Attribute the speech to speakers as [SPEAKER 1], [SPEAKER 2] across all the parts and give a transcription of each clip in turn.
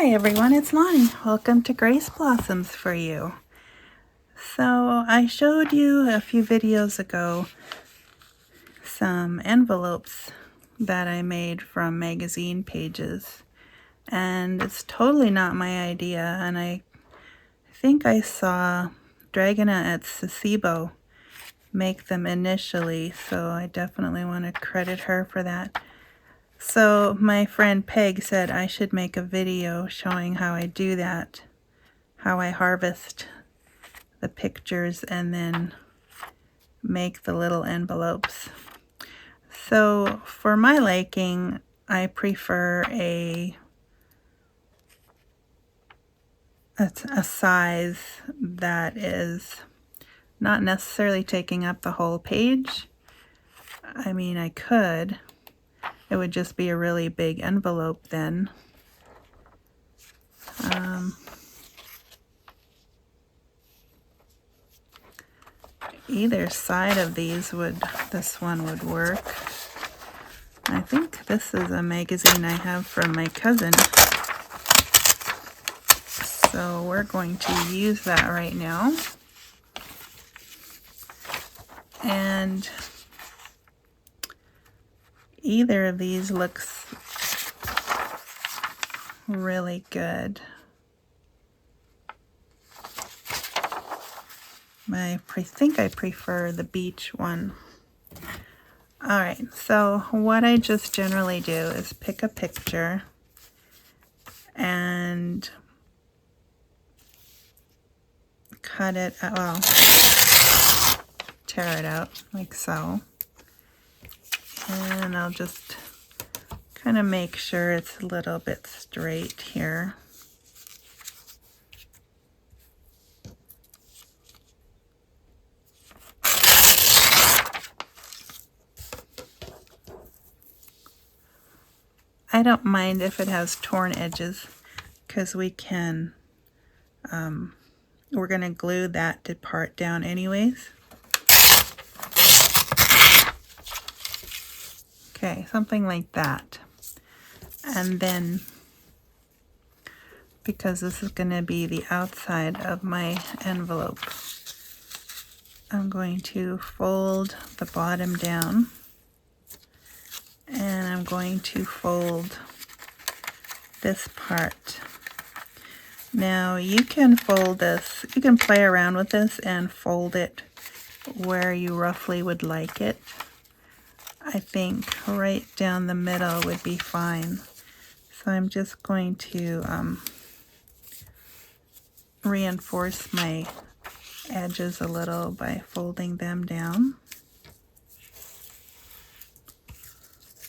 [SPEAKER 1] Hi everyone, it's Lonnie. Welcome to Grace Blossoms for You. So I showed you a few videos ago some envelopes that I made from magazine pages, and it's totally not my idea, and I think I saw Dragana at Sasebo make them initially, so I definitely want to credit her for that. So my friend Peg said I should make a video showing how I do that, how I harvest the pictures and then make the little envelopes. So for my liking, I prefer a size that is not necessarily taking up the whole page. I mean, I could. It would just be a really big envelope then. Either side of this one would work. I think this is a magazine I have from my cousin. So we're going to use that right now. And either of these looks really good. I think I prefer the beach one. Alright, so what I just generally do is pick a picture and cut it, well, tear it out like so. And I'll just kind of make sure it's a little bit straight here. I don't mind if it has torn edges because we can, we're going to glue that part down anyways. Okay, something like that. And then, because this is going to be the outside of my envelope, I'm going to fold the bottom down. And I'm going to fold this part. Now you can fold this, you can play around with this and fold it where you roughly would like it. I think right down the middle would be fine. So I'm just going to reinforce my edges a little by folding them down.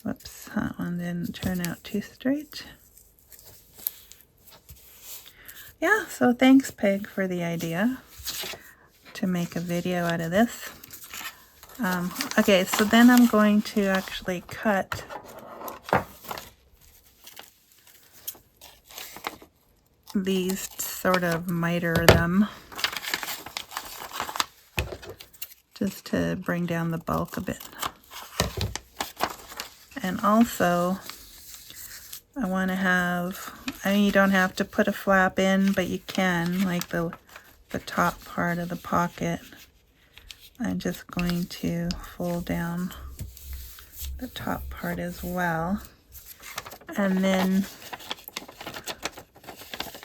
[SPEAKER 1] Whoops, that one didn't turn out too straight. Yeah, so thanks Peg for the idea to make a video out of this. Okay, so then I'm going to actually cut these, sort of miter them, just to bring down the bulk a bit. And also, I want to have, I mean, you don't have to put a flap in, but you can, like the top part of the pocket. I'm just going to fold down the top part as well. And then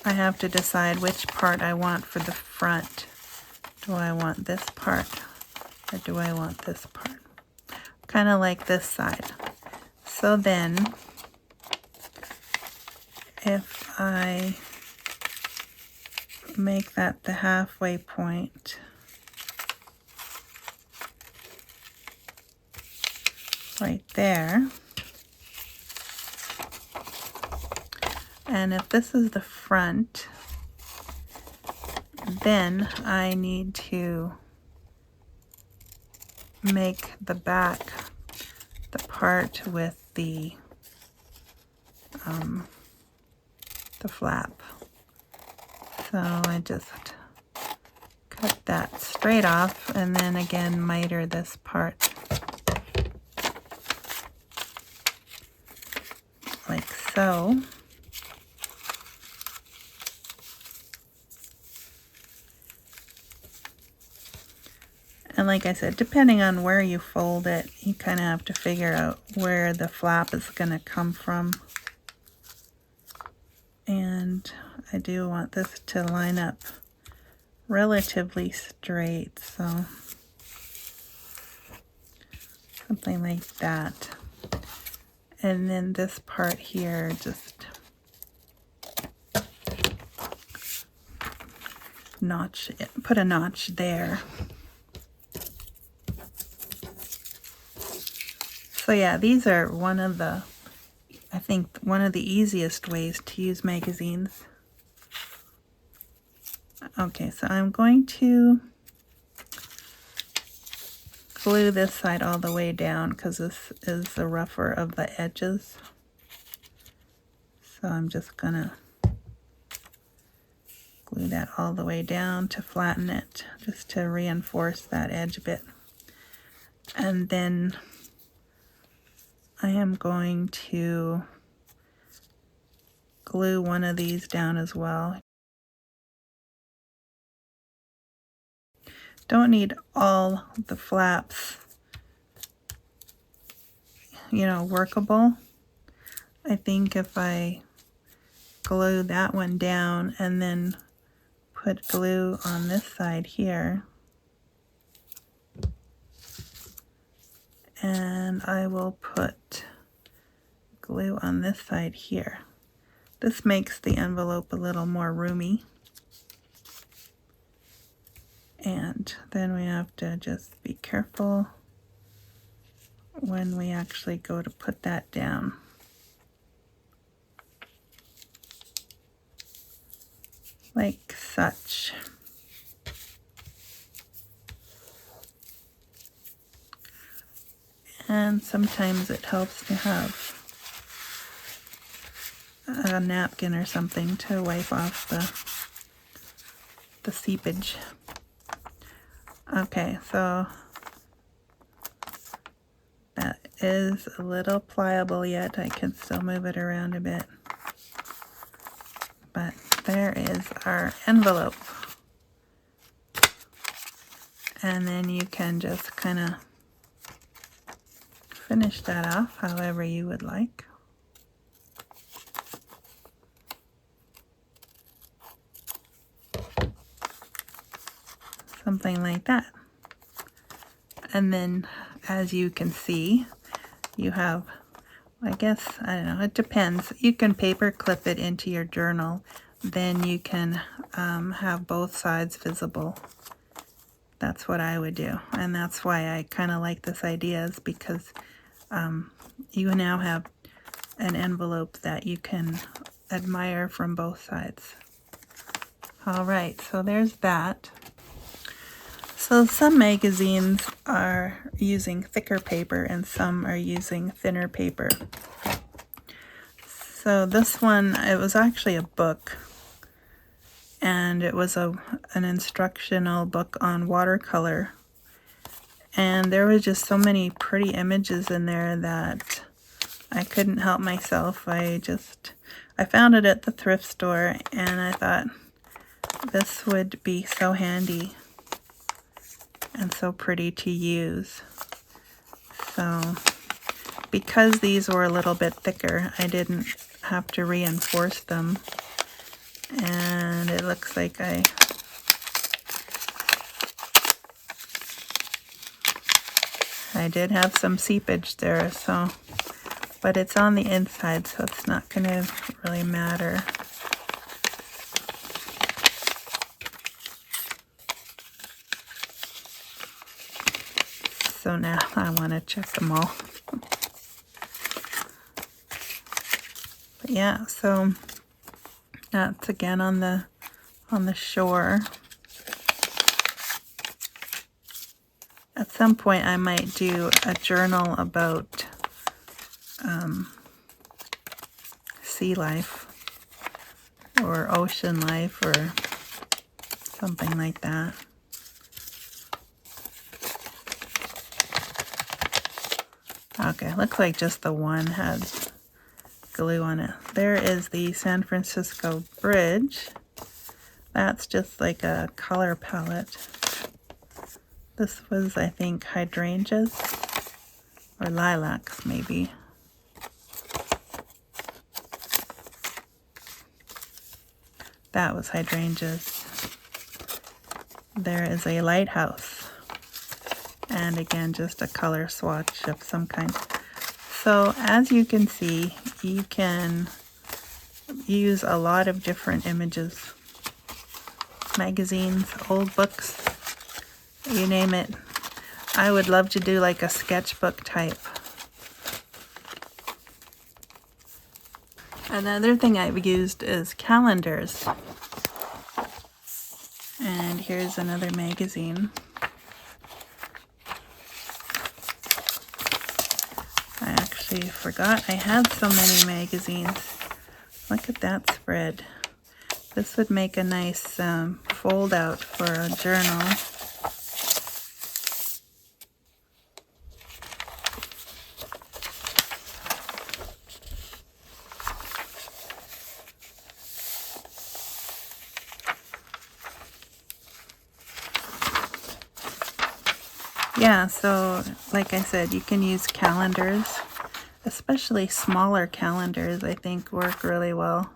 [SPEAKER 1] I have to decide which part I want for the front. Do I want this part or do I want this part? Kind of like this side. So then, if I make that the halfway point, right there, and if this is the front, then I need to make the back the part with the flap. So I just cut that straight off and then again miter this part like so. like I said, depending on where you fold it, you kind of have to figure out where the flap is going to come from. And I do want this to line up relatively straight, so something like that. And then this part here, just notch it, put a notch there. So yeah, these are one of the, I think one of the easiest ways to use magazines. Okay, so I'm going to glue this side all the way down because this is the rougher of the edges. So I'm just gonna glue that all the way down to flatten it, just to reinforce that edge a bit. And then I am going to glue one of these down as well. Don't need all the flaps, you know, workable. I think if I glue that one down and then put glue on this side here, and I will put glue on this side here. This makes the envelope a little more roomy. And then we have to just be careful when we actually go to put that down. Like such. And sometimes it helps to have a napkin or something to wipe off the seepage. Okay, so that is a little pliable yet. I can still move it around a bit. But there is our envelope. And then you can just kind of finish that off however you would like. Something like that. And then, as you can see, you have, I guess, I don't know, it depends. You can paper clip it into your journal. Then you can have both sides visible. That's what I would do. And that's why I kind of like this idea, is because you now have an envelope that you can admire from both sides. All right, so there's that. So some magazines are using thicker paper and some are using thinner paper. So this one, it was actually a book, and it was an instructional book on watercolor. And there were just so many pretty images in there that I couldn't help myself. I found it at the thrift store, and I thought this would be so handy and so pretty to use. So because these were a little bit thicker, I didn't have to reinforce them. And it looks like I did have some seepage there, so, but it's on the inside, so it's not going to really matter. So now I want to check them all. But yeah, so that's again on the shore. At some point I might do a journal about sea life or ocean life or something like that. Okay, looks like just the one has glue on it. There is the San Francisco Bridge. That's just like a color palette This was, I think, hydrangeas or lilacs, maybe. That was hydrangeas. There is a lighthouse. And again, just a color swatch of some kind. So as you can see, you can use a lot of different images. Magazines, old books, you name it. I would love to do like a sketchbook type. Another thing I've used is calendars. And here's another magazine. I actually forgot I had so many magazines. Look at that spread. This would make a nice fold out for a journal. Yeah, so like I said, you can use calendars, especially smaller calendars, I think work really well.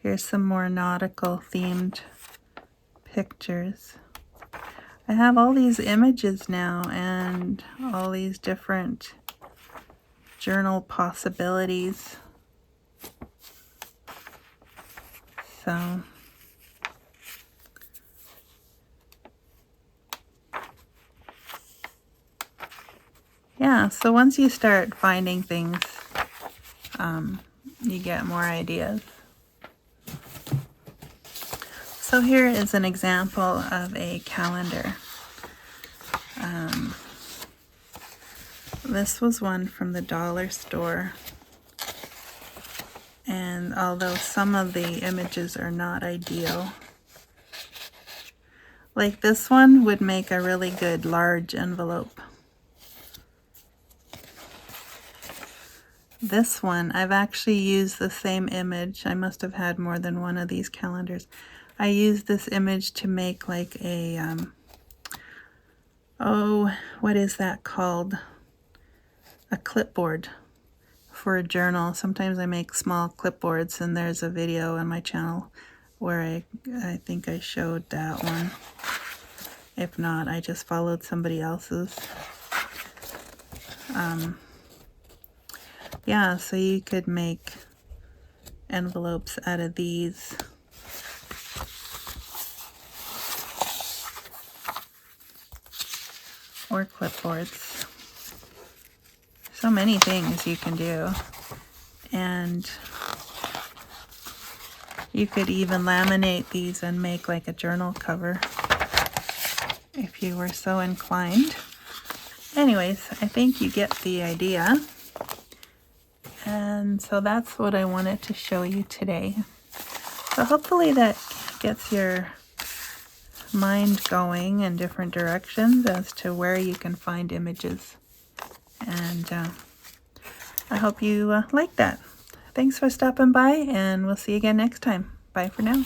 [SPEAKER 1] Here's some more nautical themed pictures. I have all these images now and all these different journal possibilities. So yeah, so once you start finding things, you get more ideas. So here is an example of a calendar. This was one from the dollar store. And although some of the images are not ideal, like this one would make a really good large envelope. This one, I've actually used the same image. I must have had more than one of these calendars. I used this image to make like a, oh, what is that called? A clipboard for a journal. Sometimes I make small clipboards, and there's a video on my channel where I think I showed that one. If not, I just followed somebody else's. Yeah, so you could make envelopes out of these. Or clipboards. So many things you can do. And you could even laminate these and make like a journal cover if you were so inclined. Anyways, I think you get the idea. And so that's what I wanted to show you today. So hopefully that gets your mind going in different directions as to where you can find images. And I hope you like that. Thanks for stopping by, and we'll see you again next time. Bye for now.